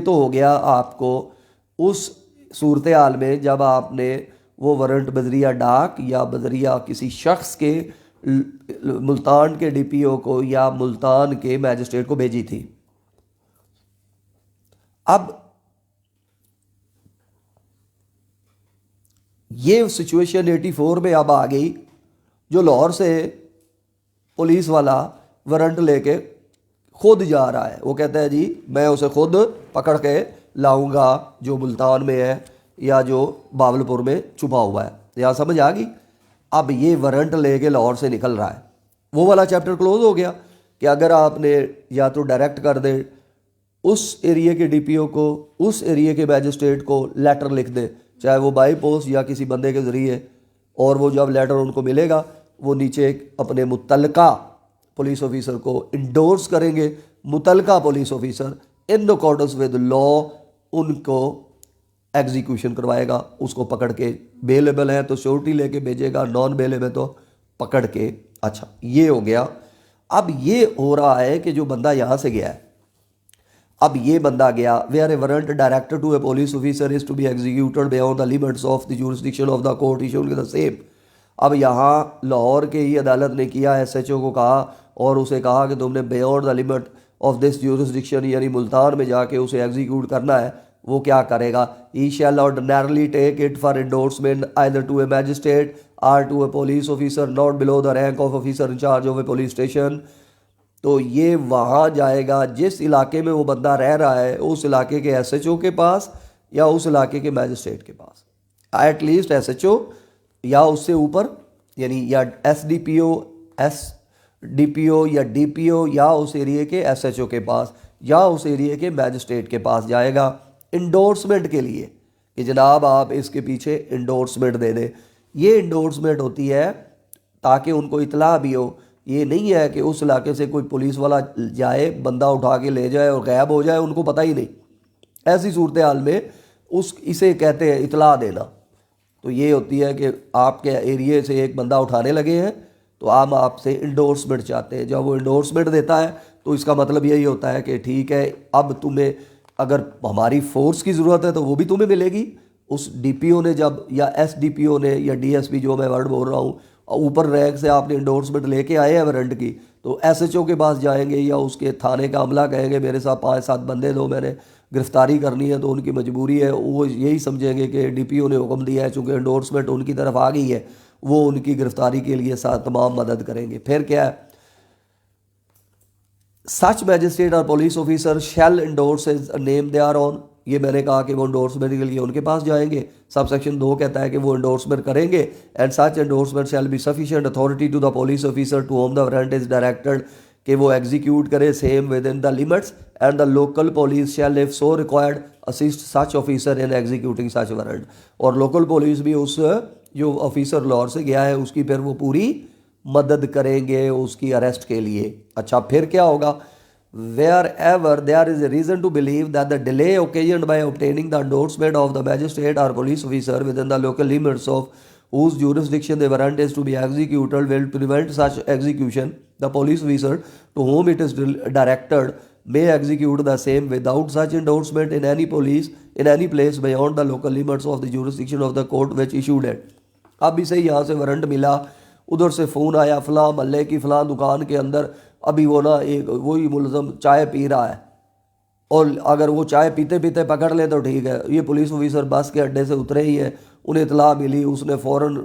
तो हो गया आपको उस सूरत हाल में जब आपने वो वारंट बजरिया डाक या बजरिया किसी शख्स के मुल्तान के डीपीओ को या मुल्तान के मैजिस्ट्रेट को भेजी थी। अब ये सिचुएशन 84 में अब आ गई, जो लाहौर से पुलिस वाला वारंट लेके खुद जा रहा है, वो कहता है जी मैं उसे खुद पकड़ के लाऊंगा जो मुल्तान में है या जो बावलपुर में छुपा हुआ है। यहाँ समझ आ गई। अब ये वारंट लेके लाहौर से निकल रहा है। वो वाला चैप्टर क्लोज हो गया कि अगर आपने या तो डायरेक्ट कर दे उस एरिया के डीपीओ को, उस एरिया के मैजिस्ट्रेट को लेटर लिख दे, चाहे वो बाई पोस्ट या किसी बंदे के ज़रिए, और वो जब लेटर उनको मिलेगा वो नीचे अपने मुतल्लिका पुलिस ऑफिसर को इंडोर्स करेंगे। मुतल्लिका police officer in accordance with law उनको एग्जीक्यूशन करवाएगा। उसको पकड़ के बेलेबल है तो श्योरिटी लेके भेजेगा, नॉन बेलेबल तो पकड़ के। अच्छा, ये हो गया। अब ये हो रहा है कि जो बंदा यहाँ से गया है, अब ये बंदा गया where a warrant directed to a police officer is to be executed beyond the limits of the jurisdiction of the court issued the same. अब यहाँ लाहौर के ही अदालत ने किया, एसएचओ को कहा और उसे कहा कि तुमने beyond the limit of this jurisdiction यानी मुल्तान में जाके उसे एग्जीक्यूट करना है। वो क्या करेगा? He shall ordinarily take it for endorsement either to a magistrate or to a police officer not below the rank of officer in charge of a police station. तो ये वहाँ जाएगा जिस इलाके में वो बंदा रह रहा है, उस इलाके के एसएचओ के पास या उस इलाके के मैजिस्ट्रेट के पास, एटलीस्ट एसएचओ या उससे ऊपर, यानी या एसडीपीओ, एसडीपीओ या डीपीओ या उस एरिया के एसएचओ के पास या उस एरिया के मैजिस्ट्रेट के पास जाएगा इंडोर्समेंट के लिए कि जनाब आप इसके पीछे इंडोर्समेंट दे दें। ये इंडोर्समेंट होती है ताकि उनको इतला भी हो। ये नहीं है कि उस इलाके से कोई पुलिस वाला जाए, बंदा उठा के ले जाए और गायब हो जाए, उनको पता ही नहीं। ऐसी सूरत हाल में इसे कहते हैं इतला देना। तो ये होती है कि आपके एरिए से एक बंदा उठाने लगे हैं तो हम आपसे इंडोर्समेंट चाहते हैं। जब वो इंडोर्समेंट देता है तो इसका मतलब यही होता है कि ठीक है, अब तुम्हें अगर हमारी फोर्स की ज़रूरत है तो वो भी तुम्हें मिलेगी। उस डीपीओ ने जब या एसडीपीओ ने या डीएसपी, जो मैं वर्ड बोल रहा हूँ, ऊपर रैंक से आपने इंडोर्समेंट लेके आए हैं वारंट की, तो एसएचओ के पास जाएंगे या उसके थाने का अमला कहेंगे मेरे साथ 5-7 बंदे दो, मैंने गिरफ्तारी करनी है, तो उनकी मजबूरी है। वो यही समझेंगे कि डीपीओ ने हुक्म दिया है, चूँकि इंडोर्समेंट उनकी तरफ आ गई है, वो उनकी गिरफ्तारी के लिए साथ तमाम मदद करेंगे। फिर क्या है? सच मैजिस्ट्रेट और police officer shall endorse name thereon. ये मैंने कहा कि वो इंडोर्समेंट के लिए उनके पास जाएंगे। सब सेक्शन 2 कहता है कि वो इंडोर्समेंट करेंगे and such endorsement shall be sufficient authority to the police officer to whom the warrant is directed कि वो एग्जीक्यूट करे same within the limits and the local police shall if so required assist such officer in executing such warrant. और local police भी उस जो officer Lahore से गया है उसकी फिर वो पूरी मदद करेंगे उसकी अरेस्ट के लिए। अच्छा, फिर क्या होगा? Wherever there is a reason to believe that the delay occasioned by obtaining the endorsement of the magistrate or police officer within the local limits of whose jurisdiction the warrant is to be executed will prevent such execution, the police officer to whom it is directed may execute the same without such endorsement in any place beyond the local limits of the jurisdiction of the court which issued it। अब इसे यहाँ से warrant मिला, उधर से phone आया फ़लाँ महल्ले की फ़लाँ दुकान के अंदर अभी वो ना एक वही मुलज़म चाय पी रहा है, और अगर वो चाय पीते पीते पकड़ ले तो ठीक है। ये पुलिस ऑफिसर बस के अड्डे से उतरे ही है, उन्हें इतला मिली, उसने फ़ौरन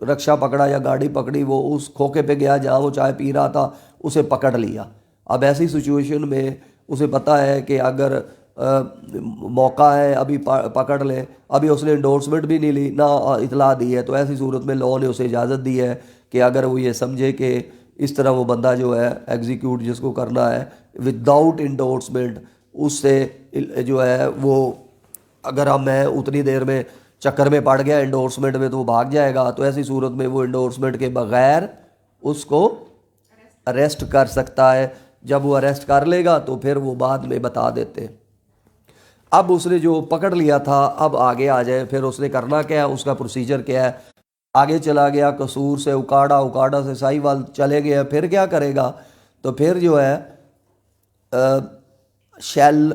रक्षा पकड़ा या गाड़ी पकड़ी, वो उस खोखे पे गया जहाँ वो चाय पी रहा था, उसे पकड़ लिया। अब ऐसी सिचुएशन में उसे पता है कि अगर मौका है अभी पकड़ ले, अभी उसने इंडोर्समेंट भी नहीं ली ना इतला दी है, तो ऐसी सूरत में लॉ ने उसे इजाज़त दी है कि अगर वो ये समझे कि इस तरह वो बंदा जो है एग्जीक्यूट जिसको करना है विदाउट इंडोर्समेंट, उससे जो है वो अगर हम मैं उतनी देर में चक्कर में पड़ गया इंडोर्समेंट में तो वो भाग जाएगा। तो ऐसी सूरत में वो इंडोर्समेंट के बगैर उसको अरेस्ट कर सकता है। जब वो अरेस्ट कर लेगा तो फिर वो बाद में बता देते हैं। अब उसने जो पकड़ लिया था, अब आगे आ जाए फिर उसने करना क्या है, उसका प्रोसीजर क्या है। आगे चला गया कसूर से उकाड़ा, उकाड़ा से साहिवाल चले गए, फिर क्या करेगा? तो फिर जो है शैल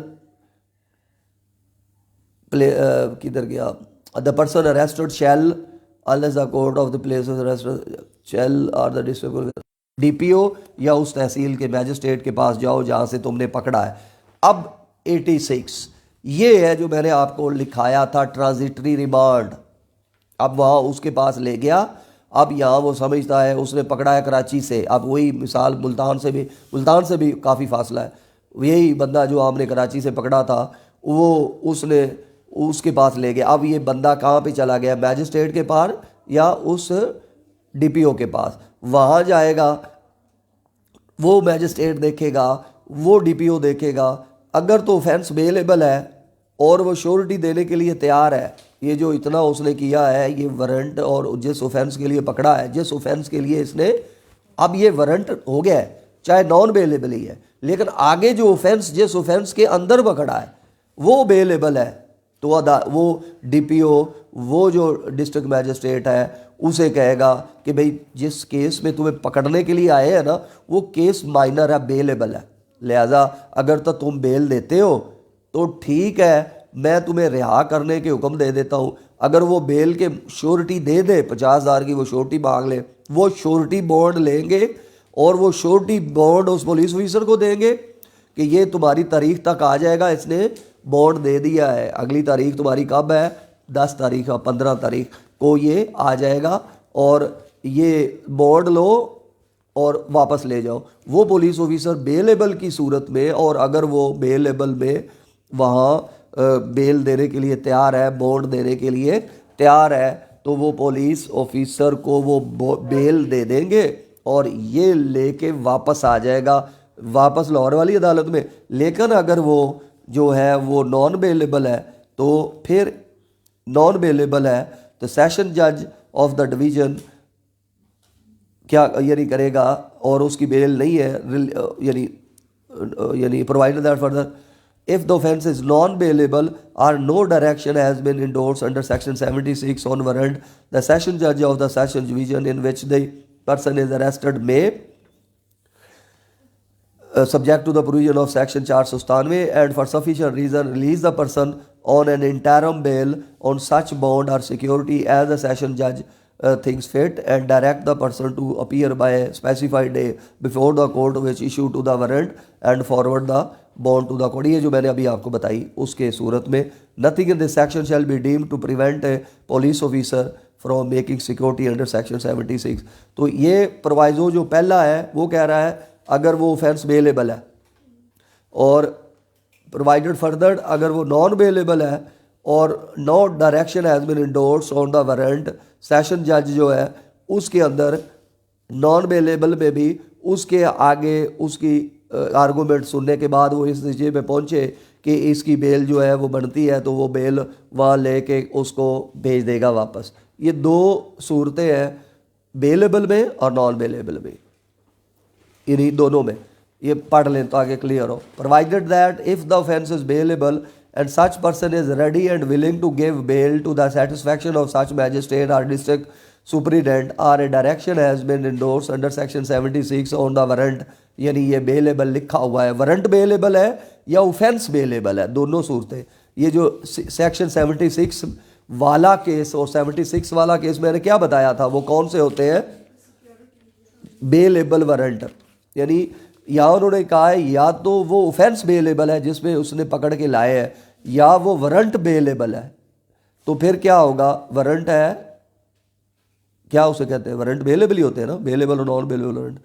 किधर गया, the person arrested shall unless the court of the place of arrest shall or the district DPO या उस तहसील के मैजिस्ट्रेट के पास जाओ जहाँ से तुमने पकड़ा है। अब 86 ये है जो मैंने आपको लिखाया था ट्रांजिटरी रिमांड। अब वहाँ उसके पास ले गया, अब यहाँ वो समझता है उसने पकड़ा है कराची से, अब वही मिसाल मुल्तान से भी काफ़ी फासला है, यही बंदा जो आपने कराची से पकड़ा था वो उसने उसके पास ले गया। अब ये बंदा कहाँ पे चला गया, मैजिस्ट्रेट के पास या उस डीपीओ के पास। वहाँ जाएगा, वो मैजिस्ट्रेट देखेगा, वो डीपीओ देखेगा, अगर तो ऑफेंस बेलेबल है और वो श्योरिटी देने के लिए तैयार है, ये जो इतना उसने किया है ये वारंट, और जिस ऑफेंस के लिए पकड़ा है, जिस ऑफेंस के लिए इसने, अब ये वारंट हो गया है चाहे नॉन बेलेबल ही है, लेकिन आगे जो ऑफेंस जिस ऑफेंस के अंदर पकड़ा है वो बेलेबल है, तो वो डीपीओ वो जो डिस्ट्रिक्ट मैजिस्ट्रेट है उसे कहेगा कि भाई जिस केस में तुम्हें पकड़ने के लिए आए हैं ना वो केस माइनर है, बेलेबल है, लिहाजा अगर तो तुम बेल देते हो तो ठीक है, मैं तुम्हें रिहा करने के हुक्म दे देता हूँ। अगर वो बेल के श्योरिटी दे दे 50,000 की वो श्योरिटी मांग ले, वो श्योरिटी बॉन्ड लेंगे और वो श्योरिटी बॉन्ड उस पुलिस ऑफिसर को देंगे कि ये तुम्हारी तारीख तक आ जाएगा, इसने बॉन्ड दे दिया है, अगली तारीख तुम्हारी कब है, 10 तारीख या 15 तारीख को ये आ जाएगा और ये बॉन्ड लो और वापस ले जाओ। वो पुलिस ऑफिसर बेलेबल की सूरत में, और अगर वो बेलेबल में वहाँ बेल देने के लिए तैयार है, बॉन्ड देने के लिए तैयार है, तो वो पुलिस ऑफिसर को वो बेल दे देंगे और ये लेके वापस आ जाएगा, वापस लाहौर वाली अदालत में। लेकिन अगर वो जो है वो नॉन बेलेबल है, तो फिर नॉन बेलेबल है तो सेशन जज ऑफ द डिवीज़न क्या यानी करेगा, और उसकी बेल नहीं है यानी provided that further if the offence is non-bailable or no direction has been endorsed under section 76 on warrant, the session judge of the session division in which the person is arrested may subject to the provision of section 497 and for sufficient reason release the person on an interim bail on such bond or security as the session judge thinks fit and direct the person to appear by a specified day before the court which issue to the warrant and forward the bond to the court। ये जो मैंने अभी आपको बताई उसके सूरत में nothing in this section shall be deemed to prevent a police officer from making security under section 76। तो ये प्रोवाइजो जो पहला है वो कह रहा है अगर वो ऑफेंस बेलेबल है, और प्रोवाइडेड फर्दर अगर वो नॉन बेलेबल है और no direction has been endorse on the warrant, session जज जो है उसके अंदर नॉन बेलेबल में भी उसके आगे उसकी आर्गूमेंट सुनने के बाद वो इस नतीजे में पहुंचे कि इसकी बेल जो है वो बनती है, तो वो बेल वहाँ लेके उसको भेज देगा वापस। ये दो सूरतें हैं बेलेबल में और नॉन बेलेबल में, इन्हीं दोनों में ये पढ़ लें तो आगे क्लियर हो। Provided that if the offence is bailable and such person is ready and willing to give bail to the satisfaction of such magistrate or district superintendent or a direction has been endorsed under section 76 on the warrant, यानी ये bailable लिखा हुआ है, warrant bailable है या offence bailable है, दोनों सूरतें। ये जो सेक्शन 76 वाला केस और 76 वाला केस मैंने क्या बताया था, वो कौन से होते हैं, बेलेबल वारंट। यानी या उन्होंने कहा है या तो वो ऑफेंस बेलेबल है जिसमें उसने पकड़ के लाए हैं, या वो वारंट बेलेबल है। तो फिर क्या होगा, वारंट है क्या उसे कहते हैं, वारंट बेलेबल ही होते हैं ना, बेलेबल और नॉन बेलेबल वारंट।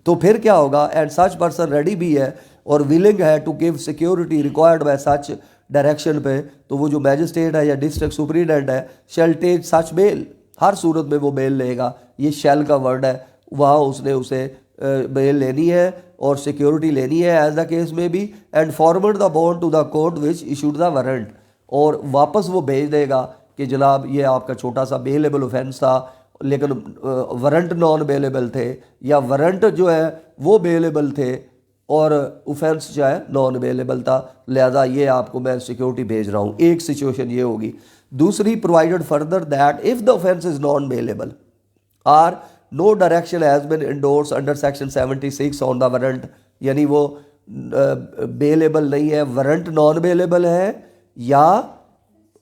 तो फिर क्या होगा, एंड सच पर्सन रेडी भी है और विलिंग है to give security required by such direction पे, तो वो जो मैजिस्ट्रेट है या डिस्ट्रिक्ट सुपरिटेंडेंट है शैल टेक सच बेल, हर सूरत में वो बेल लेगा। ये शैल का वर्ड है, वहाँ उसने उसे बेल लेनी है और सिक्योरिटी लेनी है एज द केस में भी, and forward the bond to the court which issued the warrant, और वापस वो भेज देगा कि जनाब ये आपका छोटा सा बेलेबल ऑफेंस था लेकिन वारंट नॉन बेलेबल थे, या वारंट जो है वो बेलेबल थे और ऑफेंस जो है नॉन बेलेबल था, लिहाजा ये आपको मैं सिक्योरिटी भेज रहा हूँ। एक सिचुएशन ये होगी। दूसरी, provided further that if the offence is non bailable or no direction has been endorse under section 76 on the warrant, यानी वो बेलेबल नहीं है, वारंट नॉन बेलेबल है या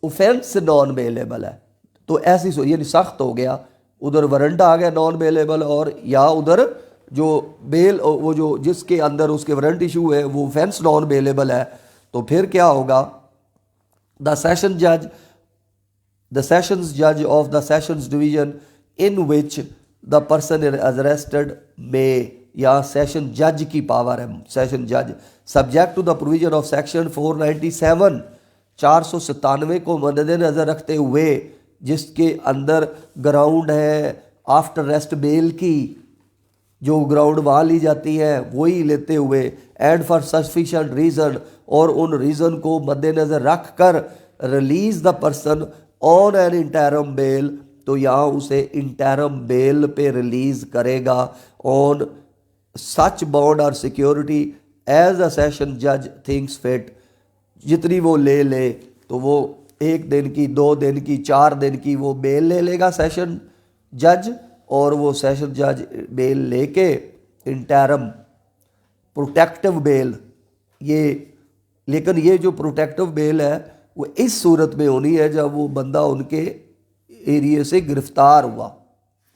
ऑफेंस नॉन बेलेबल है। तो ऐसी यानी सख्त हो गया, उधर वारंट आ गया नॉन बेलेबल, और या उधर जो बेल वो जो जिसके अंदर उसके वारंट इशू है वो ऑफेंस नॉन बेलेबल है। तो फिर क्या होगा, द सेशन जज, the sessions judge of the sessions division in which the person is arrested may, या सेशन जज की पावर है, सेशन जज subject to the provision of section 497 497 को मद्देनजर रखते हुए, जिसके अंदर ग्राउंड है आफ्टर रेस्ट बेल की, जो ग्राउंड वहाँ ली जाती है वही लेते हुए, एंड फॉर सफिशेंट रीज़न, और उन रीज़न को मद्देनज़र रख कर release the person on an interim bail, तो यहाँ उसे इंटरम बेल पे रिलीज़ करेगा, ऑन सच बॉन्ड और सिक्योरिटी एज अ सेशन जज थिंक्स फिट, जितनी वो ले ले, तो वो 1 दिन की, 2 दिन की, 4 दिन की वो बेल ले लेगा सेशन जज, और वो सेशन जज बेल लेके इंटरम प्रोटेक्टिव बेल, ये, लेकिन ये जो प्रोटेक्टिव बेल है वो इस सूरत में होनी है जब वो बंदा उनके एरिया से गिरफ्तार हुआ।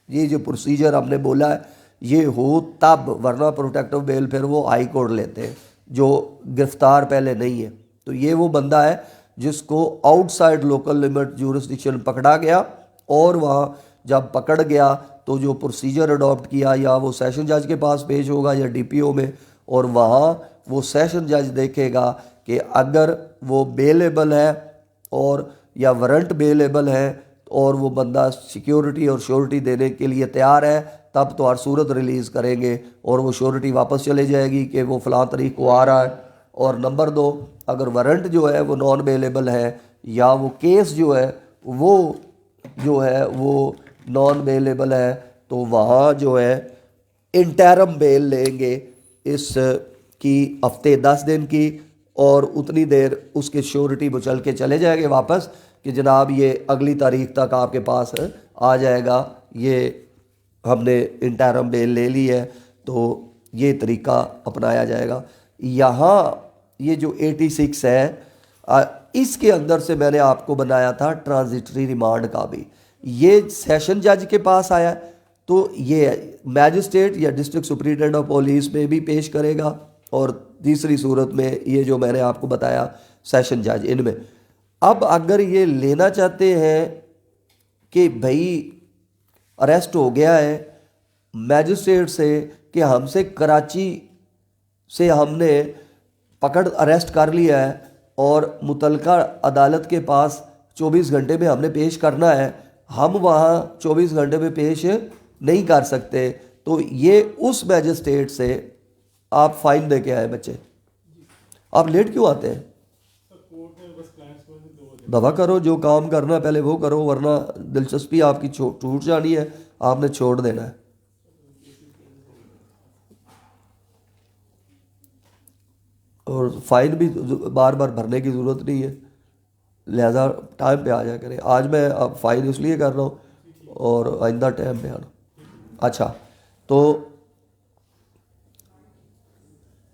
ये जो प्रोसीजर हमने बोला है ये हो तब, वरना प्रोटेक्टिव बेल फिर वो हाई कोर्ट लेते हैं जो गिरफ्तार पहले नहीं है। तो ये वो बंदा है जिसको आउटसाइड लोकल लिमिट ज्यूरिसडिक्शन पकड़ा गया, और वहाँ जब पकड़ गया तो जो प्रोसीजर अडॉप्ट किया, या वो सेशन जज के पास पेश होगा या डीपीओ में, और वहाँ वो सेशन जज देखेगा कि अगर वो बेलेबल है और या वारंट बेलेबल है और वो बंदा सिक्योरिटी और श्योरिटी देने के लिए तैयार है, तब तो हर सूरत रिलीज़ करेंगे और वो श्योरिटी वापस चले जाएगी कि वो फ़लाँ तारीख को आ रहा है। और नंबर 2, अगर वारंट जो है वो नॉन बेलेबल है या वो केस जो है वो नॉन बेलेबल है, तो वहाँ जो है इंटरम बेल लेंगे इस की हफ्ते 10 दिन की, और उतनी देर उसके श्योरिटी वो चल के चले जाएंगे वापस कि जनाब ये अगली तारीख तक आपके पास आ जाएगा, ये हमने इंटरम बेल ले ली है। तो ये तरीका अपनाया जाएगा। यहाँ ये जो 86 है इसके अंदर से मैंने आपको बनाया था ट्रांजिटरी रिमांड का भी, ये सेशन जज के पास आया, तो ये मैजिस्ट्रेट या डिस्ट्रिक्ट सुपरिटेंडेंट ऑफ पुलिस में भी पेश करेगा, और तीसरी सूरत में ये जो मैंने आपको बताया सेशन जज, इनमें। अब अगर ये लेना चाहते हैं कि भाई अरेस्ट हो गया है मैजिस्ट्रेट से, कि हमसे कराची से हमने पकड़ अरेस्ट कर लिया है और मुतलका अदालत के पास 24 घंटे में हमने पेश करना है, हम वहाँ 24 घंटे में पेश नहीं कर सकते, तो ये उस मैजिस्ट्रेट से आप फाइन दे के आए बच्चे, आप लेट क्यों आते हैं? दवा करो, जो काम करना है पहले वो करो, वरना दिलचस्पी आपकी टूट जानी है, आपने छोड़ देना है। और फाइन भी बार बार भरने की ज़रूरत नहीं है, लिहाजा टाइम पे आ जा करें। आज मैं अब फाइन इसलिए कर रहा हूँ और आइंदा टाइम पे आना। अच्छा, तो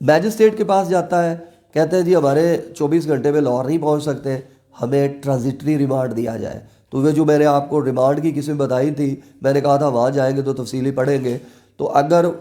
मैजिस्ट्रेट के पास जाता है, कहते हैं जी हमारे 24 घंटे में लाहौर नहीं पहुँच सकते, हमें ट्रांजिटरी रिमांड दिया जाए। तो वे जो मैंने आपको रिमांड की किस्में बताई थी, मैंने कहा था वहाँ जाएंगे तो तफसीली पढ़ेंगे। तो अगर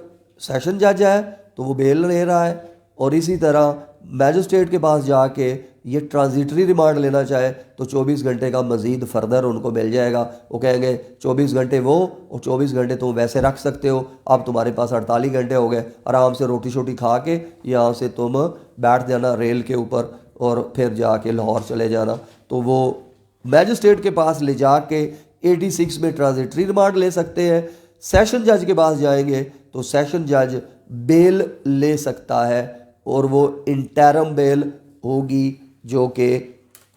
सेशन जज है तो वो बेल ले रहा है, और इसी तरह मैजिस्ट्रेट के पास जाके ये ट्रांजिटरी रिमांड लेना चाहे तो 24 घंटे का मज़ीद फर्दर उनको मिल जाएगा। वो कहेंगे 24 घंटे वो और 24 घंटे तुम वैसे रख सकते हो, अब तुम्हारे पास 48 घंटे हो गए, आराम से रोटी शोटी खा के यहाँ से तुम बैठ जाना रेल के ऊपर और फिर जाके लाहौर चले जाना। तो वो मैजिस्ट्रेट के पास ले जाके 86 में ट्रांजिटरी रिमांड ले सकते हैं। सेशन जज के पास जाएंगे तो सेशन जज बेल ले सकता है, और वो इंटरम बेल होगी जो कि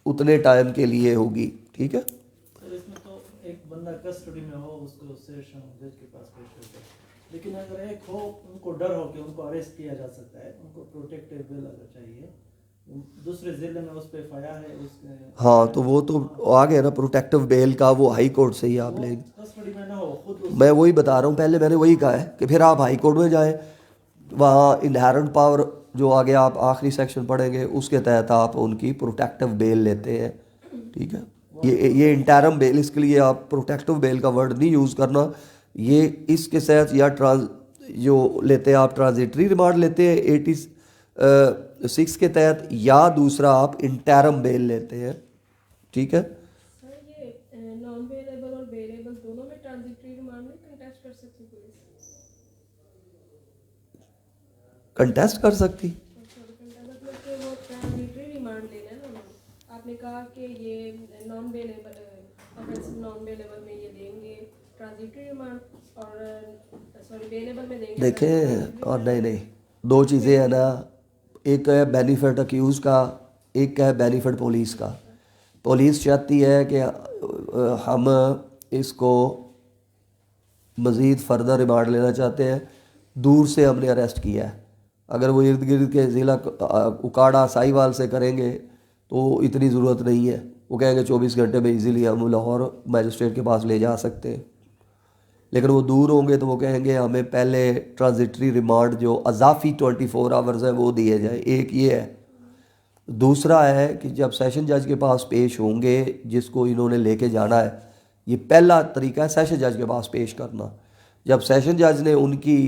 उतने टाइम के लिए होगी। ठीक है, तो इसमें तो एक बंदा कस्टडी में हो उसको सेशन जज के पास पेश करते हैं, लेकिन अगर एक हो उनको डर हो कि उनको अरेस्ट किया जा सकता है, उनको प्रोटेक्टिव बेल अगर चाहिए, दूसरे जिले में उस पे फाया है उसके, हाँ, तो वो तो आ गया ना प्रोटेक्टिव बेल का, वो हाई कोर्ट से ही आप लेंगे। कस्टडी में ना हो खुद मैं वही बता रहा हूँ, पहले मैंने वही कहा है कि फिर आप हाई कोर्ट में जाएं, वहाँ इनहेरेंट पावर जो आगे आप आखिरी सेक्शन पढ़ेंगे उसके तहत आप उनकी प्रोटेक्टिव बेल लेते हैं। ठीक। ठीक है। ये इंटरम बेल, इसके लिए आप प्रोटेक्टिव बेल का वर्ड नहीं यूज़ करना। ये इसके साथ या जो लेते हैं आप ट्रांजिटरी रिमांड लेते हैं 86 के तहत, या दूसरा आप इंटरम बेल लेते हैं, ठीक है। सर ये नॉन बेलेबल और बेलेबल दोनों में ट्रांजिटरी रिमांड में कंटेस्ट कर सकती पुलिस? कंटेस्ट कर सकती। मतलब कि वो ट्रांजिटरी रिमांड लेना है ना उन्होंने। आपने कहा कि ये non bailable offensive non bailable में ये देंगे ट्रांजिटरी रिमांड, और सॉरी बेलेबल में देंगे। देखें, और नहीं, दो चीज़ें हैं ना, एक है बेनिफिट अक्यूज़ का, एक है बेनिफिट पुलिस का। पुलिस चाहती है कि हम इसको मज़ीद फर्दर रिमांड लेना चाहते हैं, दूर से हमने अरेस्ट किया है। अगर वो इर्द गिर्द के ज़िला उकाड़ा साहिवाल से करेंगे तो इतनी ज़रूरत नहीं है। वो कहेंगे 24 घंटे में इजीली हम लाहौर मैजिस्ट्रेट के पास ले जा सकते हैं। लेकिन वो दूर होंगे तो वो कहेंगे हमें पहले ट्रांजिटरी रिमांड जो अजाफी 24 आवर्स है वो दिए जाए। एक ये है। दूसरा है कि जब सेशन जज के पास पेश होंगे, जिसको इन्होंने लेके जाना है, ये पहला तरीका है सेशन जज के पास पेश करना। जब सेशन जज ने उनकी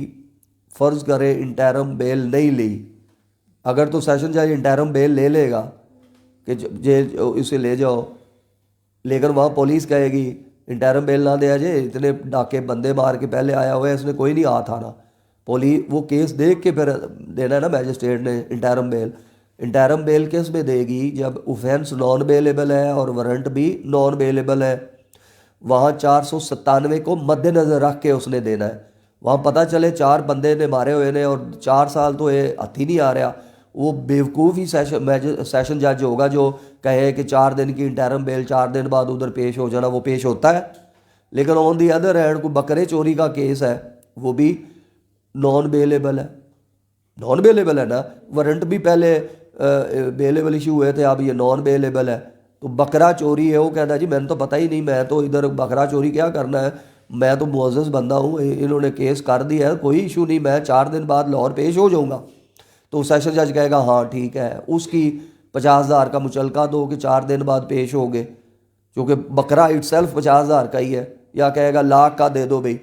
फ़र्ज़ करे इंटरम बेल नहीं ली, अगर तो सेशन जज इंटरम बेल ले लेगा कि इसे ले जाओ, लेकिन वहाँ पुलिस कहेगी इंटरम बेल ना दिया जाए, इतने डाके बंदे मार के पहले आया हुआ है, इसने कोई नहीं हाथ आना। पुलिस वो केस देख के फिर देना है ना मैजिस्ट्रेट ने इंटरम बेल। इंटरम बेल किस में देगी? जब ऑफेंस नॉन बेलेबल है और वारंट भी नॉन बेलेबल है। वहाँ 497 को मद्देनज़र रख के उसने देना है। वहाँ पता चले 4 बंदे ने मारे हुए ने और 4 साल तो ये हथी नहीं आ रहा, वो बेवकूफ़ ही सेशन जज होगा जो कहे कि 4 दिन की इंटरम बेल, 4 दिन बाद उधर पेश हो जाना। वो पेश होता है। लेकिन ऑन दी अदर हैंड को बकरे चोरी का केस है, वो भी नॉन बेलेबल है। नॉन बेलेबल है ना, वारंट भी पहले बेलेबल इशू हुए थे, अब ये नॉन बेलेबल है। तो बकरा चोरी है, वो कहता है जी मैंने तो पता ही नहीं, मैं तो इधर बकरा चोरी क्या करना है, मैं तो मुअज़्ज़ज़ बंदा हूँ, इन्होंने केस कर दिया है, कोई इशू नहीं, मैं 4 दिन बाद लाहौर पेश हो जाऊँगा। तो सेशन जज कहेगा हाँ ठीक है, उसकी 50,000 का मुचलका दो कि 4 दिन बाद पेश हो गए, क्योंकि बकरा इटसेल्फ 50,000 का ही है। या कहेगा लाख का दे दो भाई।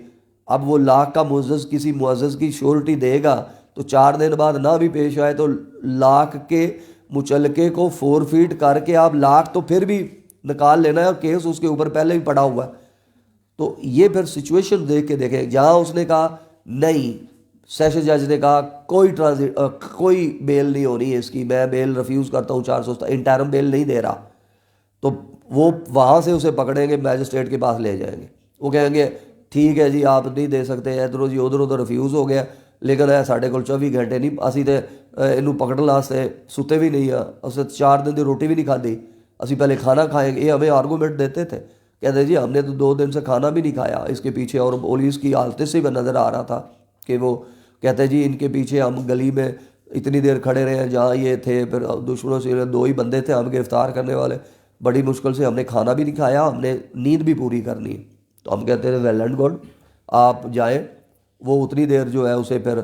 अब वो लाख का मुअज़्ज़ज़ किसी मुअज़्ज़ज़ की श्योरिटी देगा तो 4 दिन बाद ना भी पेश आए तो लाख के मुचलके को फोरफीट करके आप लाख तो फिर भी निकाल लेना है, और केस उसके ऊपर पहले ही पड़ा हुआ है। तो ये फिर सिचुएशन देख के देखें। जहाँ उसने कहा नहीं, सेशन जज ने कहा कोई बेल नहीं हो रही है इसकी, मैं बेल रिफ्यूज़ करता हूँ, 400 इंटरम बेल नहीं दे रहा, तो वो वहाँ से उसे पकड़ेंगे, मैजिस्ट्रेट के पास ले जाएंगे। वो कहेंगे ठीक है जी आप नहीं दे सकते, इधरों जी उधर रिफ्यूज़ हो गया, लेकिन है साढ़े को 24 घंटे नहीं, असी तो इनू पकड़न वास्ते सुते भी नहीं है, उसे 4 दिन की रोटी भी नहीं खाधी, असी पहले खाना खाएंगे। ये हमें आर्गूमेंट देते थे, कहते जी हमने तो 2 दिन से खाना भी नहीं खाया इसके पीछे। और पुलिस की हालत से भी नज़र आ रहा था कि वो कहते जी इनके पीछे हम गली में इतनी देर खड़े रहे हैं जहाँ ये थे, फिर दुश्मनों से 2 ही बंदे थे हम गिरफ्तार करने वाले, बड़ी मुश्किल से हमने खाना भी नहीं खाया, हमने नींद भी पूरी करनी है। तो हम कहते थे वेल एंड गुड, आप जाएँ। वो उतनी देर जो है उसे फिर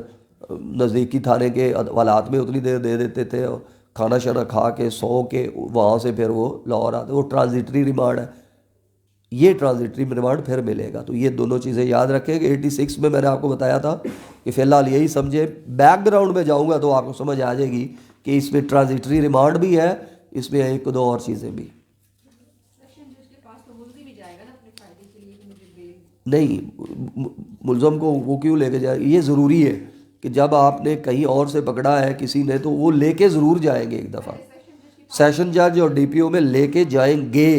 नज़दीकी थाने के वालात में उतनी देर दे देते थे, और खाना शाना खा के सो के वहाँ से फिर वो लाहौर आते। वो ट्रांजिटरी रिमांड है, ये ट्रांजिटरी रिमांड फिर मिलेगा। तो ये दोनों चीज़ें याद रखेंगे। 86 में मैंने आपको बताया था कि फ़िलहाल यही समझे। बैकग्राउंड में जाऊँगा तो आपको समझ आ जाएगी कि इसमें ट्रांजिटरी रिमांड भी है, इसमें 1-2 और चीज़ें भी। नहीं, मुलज़म को वो क्यों लेके जाए? ये ज़रूरी है कि जब आपने कहीं और से पकड़ा है किसी ने तो वो लेके ज़रूर जाएंगे एक दफ़ा। सेशन जज और डीपीओ में लेके जाएंगे,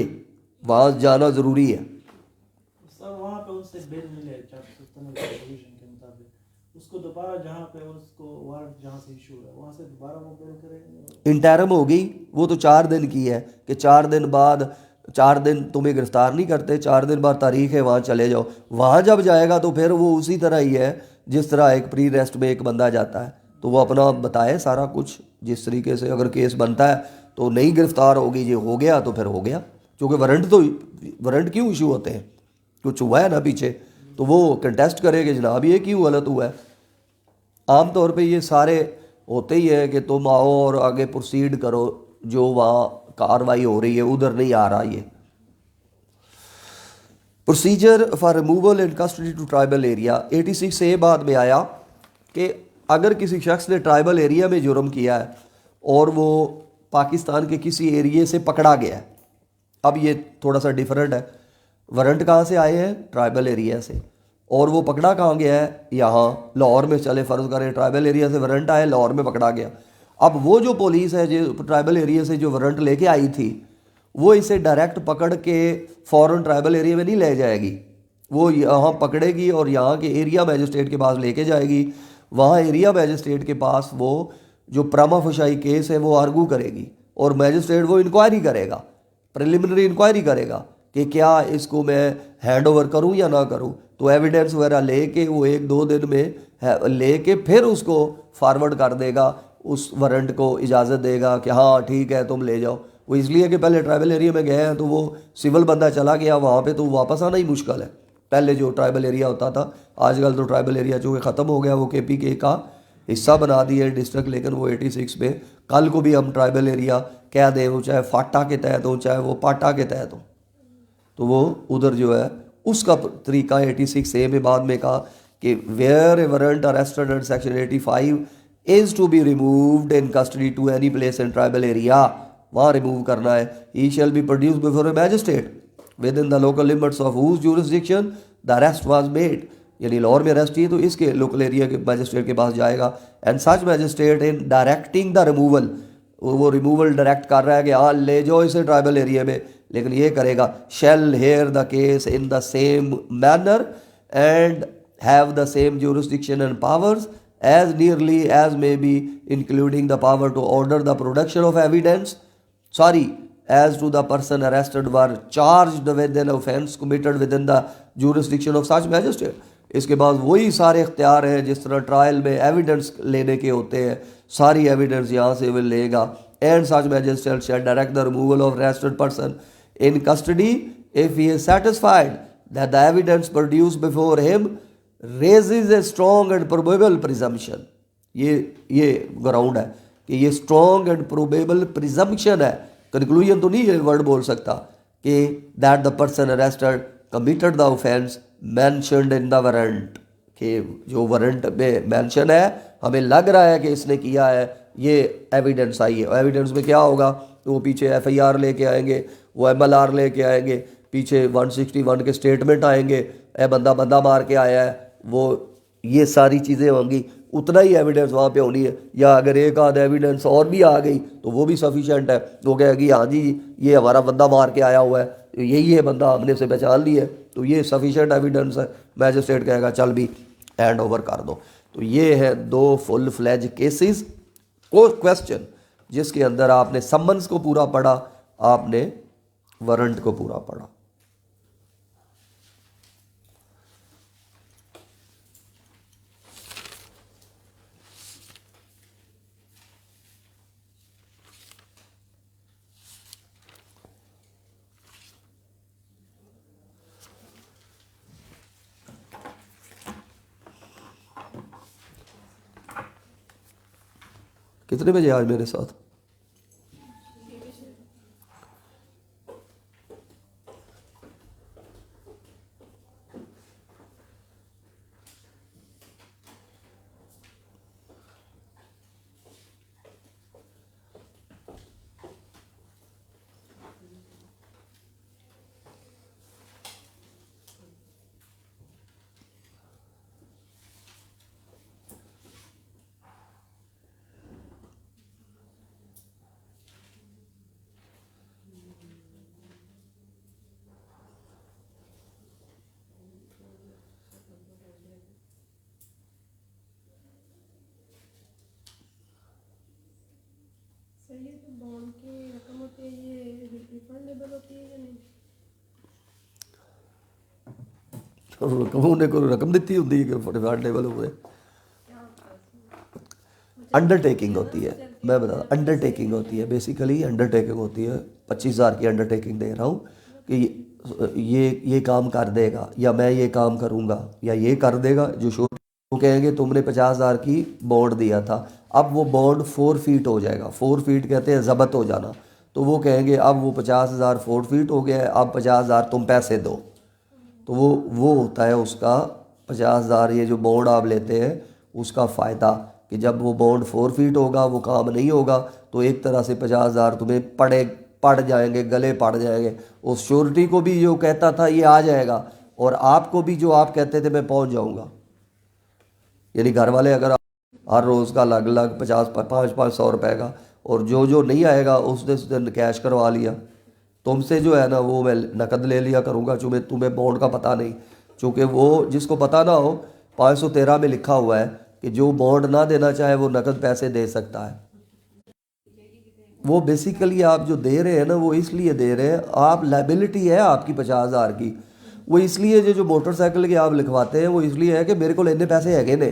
वहाँ जाना ज़रूरी है। सर वहाँ पे उससे बेल मिले 497 डिवीजन के मुताबिक, उसको दोबारा जहाँ पे उसको वारंट जहाँ से इशू है वहाँ से दोबारा वो बेल करेंगे। इंटरम हो गई, वो तो 4 दिन की है कि 4 दिन बाद, 4 दिन तुम्हें गिरफ्तार नहीं करते, 4 दिन बाद तारीख है वहाँ चले जाओ। वहाँ जब जाएगा तो फिर वो उसी तरह ही है जिस तरह एक प्री रेस्ट में एक बंदा जाता है, तो वो अपना बताए सारा कुछ जिस तरीके से। अगर केस बनता है तो नहीं गिरफ्तार होगी, ये हो गया तो फिर हो गया, क्योंकि वारंट क्यों इशू होते हैं? कुछ हुआ है ना पीछे, तो वो कंटेस्ट करेंगे जनाब ये क्यों गलत हुआ है। आम तौर पे ये सारे होते ही है कि तुम आओ और आगे प्रोसीड करो जो वहाँ कार्रवाई हो रही है, उधर नहीं आ रहा ये। Procedure for removal in custody to tribal area 86 से बाद में आया कि अगर किसी शख्स ने ट्राइबल एरिया में जुर्म किया है और वो पाकिस्तान के किसी एरिए से पकड़ा गया है, अब ये थोड़ा सा डिफरेंट है। वारंट कहाँ से आए हैं? ट्राइबल एरिया से। और वो पकड़ा कहाँ गया है? यहाँ लाहौर में। चले फ़र्ज़ करें ट्राइबल एरिया से वारंट आए, लाहौर में पकड़ा गया। अब वो जो पुलिस है जो ट्राइबल एरिया से जो वारंट लेके आई थी, वो इसे डायरेक्ट पकड़ के फ़ौरन ट्राइबल एरिया में नहीं ले जाएगी। वो यहाँ पकड़ेगी और यहाँ के एरिया मैजिस्ट्रेट के पास लेके जाएगी। वहाँ एरिया मैजिस्ट्रेट के पास वो जो प्रमा फशाई केस है वो आर्गू करेगी और मैजिस्ट्रेट वो इंक्वायरी करेगा, प्रिलिमिनरी इंक्वायरी करेगा कि क्या इसको मैं हैंड ओवर करूँ या ना करूँ। तो एविडेंस वगैरह लेके वो 1-2 दिन में लेके फिर उसको फॉरवर्ड कर देगा, उस वारंट को इजाज़त देगा कि हाँ ठीक है तुम ले जाओ। वो इसलिए कि पहले ट्राइबल एरिया में गए हैं तो वो सिविल बंदा चला गया वहाँ पे, तो वापस आना ही मुश्किल है। पहले जो ट्राइबल एरिया होता था, आजकल तो ट्राइबल एरिया चूँकि ख़त्म हो गया, वो KPK का हिस्सा बना दिए डिस्ट्रिक्ट, लेकिन वो 86 में कल को भी हम ट्राइबल एरिया कह दें, वो चाहे फाटा के तहत हो चाहे वो पाटा के तहत हो, तो वो उधर जो है उसका तरीका 86A में बाद में कहा कि where a warrant arrested under section 85 is to be removed in custody to any place in tribal area, वहाँ रिमूव करना है। He shall be produce before a magistrate within the local limits of whose jurisdiction the arrest was made. यानी लाहौर में arrest की तो इसके local area के magistrate के पास जाएगा। And such magistrate in directing the removal, वो रिमूवल डायरेक्ट कर रहा है कि हाँ ले जाओ इसे ट्राइबल एरिया में, लेकिन ये करेगा shall hear the case in the same manner and have the same jurisdiction and powers as nearly as may be, including the power to order the production of evidence, as to the person arrested were charged with an offence committed within the jurisdiction of such magistrate। इसके बाद वही सारे इख्तियार हैं जिस तरह trial में evidence लेने के होते हैं, सारी एविडेंस यहाँ से वो लेगा। And such magistrate shell direct the removal of arrested person in custody if he is satisfied that the evidence produced before him raises a strong and probable presumption. ये ग्राउंड है कि ये स्ट्रॉन्ग एंड प्रोबेबल प्रिजम्पशन है, conclusion तो नहीं ये word बोल सकता कि that the person arrested committed the offence mentioned in the warrant, कि जो वारंट में मेंशन है हमें लग रहा है कि इसने किया है, ये एविडेंस आई है। एविडेंस में क्या होगा, तो वो पीछे FIR लेके आएंगे, वो MLR लेके आएंगे, पीछे 161 के स्टेटमेंट आएंगे, ए बंदा मार के आया है, वो ये सारी चीज़ें होंगी। उतना ही एविडेंस वहाँ पे होनी है, या अगर एक आध एविडेंस और भी आ गई तो वो भी सफिशेंट है। वो कहेगी हाँ जी ये हमारा बंदा मार के आया हुआ है, यही है बंदा, हमने से पहचान ली है, तो ये सफिशेंट एविडेंस है। मैजिस्ट्रेट कहेगा चल भी हैंड ओवर कर दो। तो ये है 2 फुल फ्लैज केसेस को क्वेश्चन जिसके अंदर आपने समन्स को पूरा पढ़ा, आपने वारंट को पूरा पढ़ा। कितने बजे आज मेरे साथ? सही है, तो बॉन्ड की रकम होती है ये रिफंडेबल होती है या नहीं? उन्हें कोई रकम दी होती है कि रिफंडेबल हुए? अंडरटेकिंग होती है, मैं बता अंडरटेकिंग होती है, बेसिकली अंडरटेकिंग होती है। 25,000 की अंडरटेकिंग दे रहा हूँ कि ये काम कर देगा, या मैं ये काम करूँगा, या ये कर देगा। जो शो वो कहेंगे तुमने 50,000 की बॉन्ड दिया था, अब वो बॉन्ड 4 फीट हो जाएगा। 4 फीट कहते हैं ज़ब्त हो जाना, तो वो कहेंगे अब वो 50,000 फोर्फीट हो गया है, अब 50,000 तुम पैसे दो। तो वो होता है उसका 50,000, ये जो बॉन्ड आप लेते हैं उसका फ़ायदा, कि जब वो बॉन्ड फोर्फीट होगा, वो काम नहीं होगा, तो एक तरह से 50,000 तुम्हें पड़ जाएंगे, गले पड़ जाएंगे। उस श्योरिटी को भी जो कहता था ये आ जाएगा, और आपको भी जो आप कहते थे मैं पहुंच जाऊंगा। यानी घर वाले अगर हर रोज़ का अलग अलग 500 रुपए का, और जो नहीं आएगा उसने कैश करवा लिया। तुमसे जो है ना वो मैं नकद ले लिया करूँगा, चूँकि तुम्हें बॉन्ड का पता नहीं। चूँकि वो जिसको पता ना हो, 513 में लिखा हुआ है कि जो बॉन्ड ना देना चाहे वो नकद पैसे दे सकता है। वो बेसिकली आप जो दे रहे हैं ना वो इसलिए दे रहे हैं, आप लाइबिलिटी है आपकी 50,000 की। वो इसलिए जो मोटरसाइकिल के आप लिखवाते हैं वो इसलिए है कि मेरे को इतने पैसे हैगे ने,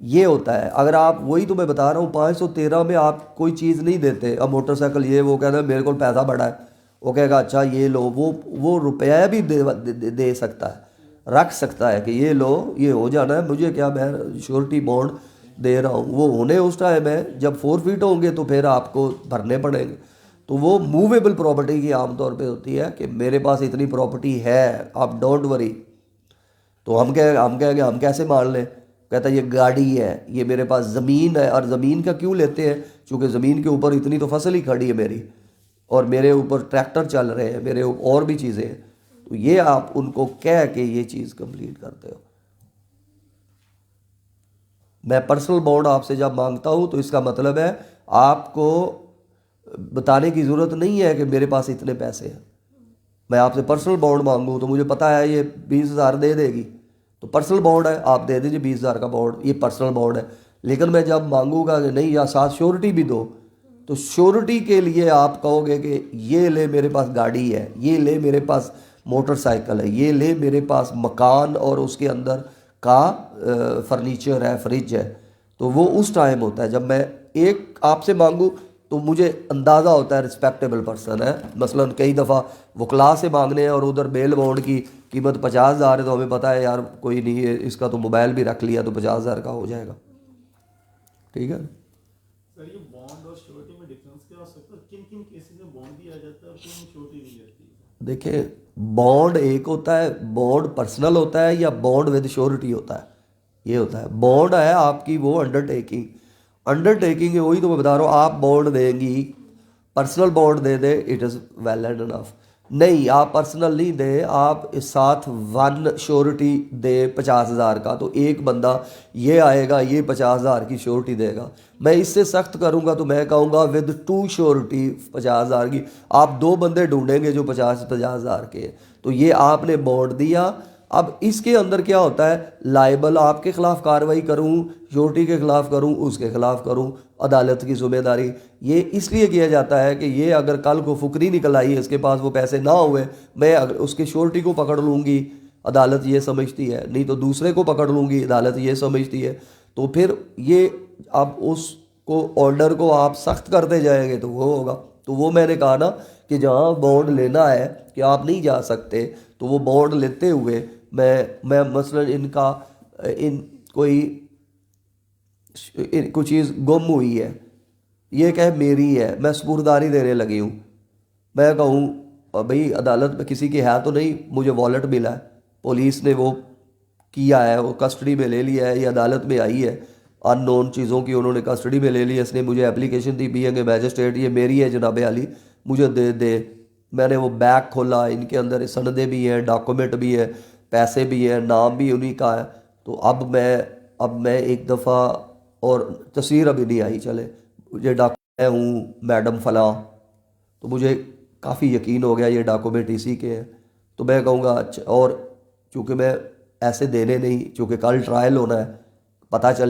ये होता है। अगर आप, वही तो मैं बता रहा हूँ, 513 में आप कोई चीज़ नहीं देते, अब मोटरसाइकिल ये वो कहना है मेरे को पैसा बढ़ा है, वो कहेगा अच्छा ये लो, वो रुपया भी दे सकता है, रख सकता है कि ये लो, ये हो जाना है, मुझे क्या, मैं श्योरिटी बॉन्ड दे रहा हूँ। वो होने उस टाइम है जब फोर्फीट होंगे तो फिर आपको भरने पड़ेंगे। तो वो मूवेबल प्रॉपर्टी की आमतौर पे होती है कि मेरे पास इतनी प्रॉपर्टी है, आप डोंट वरी। तो हम कहेंगे हम कैसे मान लें, कहता है ये गाड़ी है, ये मेरे पास ज़मीन है। और ज़मीन का क्यों लेते हैं, क्योंकि ज़मीन के ऊपर इतनी तो फसल ही खड़ी है मेरी, और मेरे ऊपर ट्रैक्टर चल रहे हैं, मेरे और भी चीज़ें हैं। तो ये आप उनको कह के ये चीज़ कंप्लीट करते हो। मैं पर्सनल बॉन्ड आपसे जब मांगता हूँ तो इसका मतलब है आपको बताने की ज़रूरत नहीं है कि मेरे पास इतने पैसे हैं। मैं आपसे पर्सनल बॉन्ड मांगूँ तो मुझे पता है ये 20,000 दे देगी, तो पर्सनल बॉन्ड है, आप दे दीजिए 20,000 का बॉन्ड, ये पर्सनल बॉन्ड है। लेकिन मैं जब मांगूंगा कि नहीं या साथ श्योरिटी भी दो, तो श्योरिटी के लिए आप कहोगे कि ये ले मेरे पास गाड़ी है, ये ले मेरे पास मोटरसाइकिल है, ये ले मेरे पास मकान और उसके अंदर का फर्नीचर है, फ्रिज है। तो वो उस टाइम होता है जब मैं एक आपसे मांगूँ तो मुझे अंदाज़ा होता है रिस्पेक्टेबल पर्सन है। मसलन कई दफ़ा वकला से मांगने हैं और उधर बेल बॉन्ड की कीमत 50,000 है, तो हमें पता है यार कोई नहीं है, इसका तो मोबाइल भी रख लिया तो 50,000 का हो जाएगा। ठीक है सर, ये बॉन्ड और श्योरिटी में डिफरेंस क्या हो सकता है? किन किन केसेस में बॉन्ड दिया जाता है और किन में श्योरिटी दी जाती है? देखिए, बॉन्ड एक होता है, बॉन्ड पर्सनल होता है या बॉन्ड विद श्योरिटी होता है। ये होता है बॉन्ड है आपकी वो अंडरटेकिंग है, वही तो मैं बता रहा हूँ। आप बॉन्ड देंगी, personal bond they they, it is well and enough. नहीं, आप पर्सनल नहीं दे, आप इस साथ वन श्योरिटी दे 50,000 का, तो एक बंदा ये आएगा ये 50,000 की श्योरिटी देगा। मैं इससे सख्त करूँगा तो मैं कहूँगा विद टू श्योरिटी 50,000 की। आप दो बंदे ढूंढेंगे जो 50,000 के, तो ये आपने बॉन्ड दिया। अब इसके अंदर क्या होता है, लाइबल आपके खिलाफ कार्रवाई करूं, श्योरिटी के खिलाफ करूं, उसके खिलाफ करूं, अदालत की जिम्मेदारी। ये इसलिए किया जाता है कि ये अगर कल को फुकरी निकल आई, इसके पास वो पैसे ना हुए, मैं अगर उसके श्योरिटी को पकड़ लूँगी, अदालत ये समझती है, नहीं तो दूसरे को पकड़ लूँगी, अदालत ये समझती है। तो फिर ये अब उसको ऑर्डर को आप सख्त करते जाएंगे तो वो होगा। तो वो मैंने कहा ना कि जहाँ बॉन्ड लेना है कि आप नहीं जा सकते, तो वो बॉन्ड लेते हुए मैं मसलन कोई चीज़ गुम हुई है, ये कहे मेरी है, मैं सपुर्दारी देने लगी हूँ, मैं कहूँ भाई अदालत में किसी की है तो नहीं, मुझे वॉलेट मिला है, पुलिस ने वो किया है, वो कस्टडी में ले लिया है, ये अदालत में आई है, अननोन चीज़ों की उन्होंने कस्टडी में ले ली है, इसने मुझे एप्लीकेशन दी भी है कि मैजिस्ट्रेट ये मेरी है जनाब अली, मुझे दे। मैंने वो बैग खोला, इनके अंदर सनदे भी हैं, डॉक्यूमेंट भी है, पैसे भी है, नाम भी उन्हीं का है। तो अब मैं एक दफ़ा, और तस्वीर अभी नहीं आई, चले मुझे डॉक्यूमेंट हूँ मैडम फलां, तो मुझे काफ़ी यकीन हो गया ये डॉक्यूमेंट इसी के हैं। तो मैं कहूँगा अच्छा, और चूँकि मैं ऐसे देने नहीं, चूँकि कल ट्रायल होना है, पता चल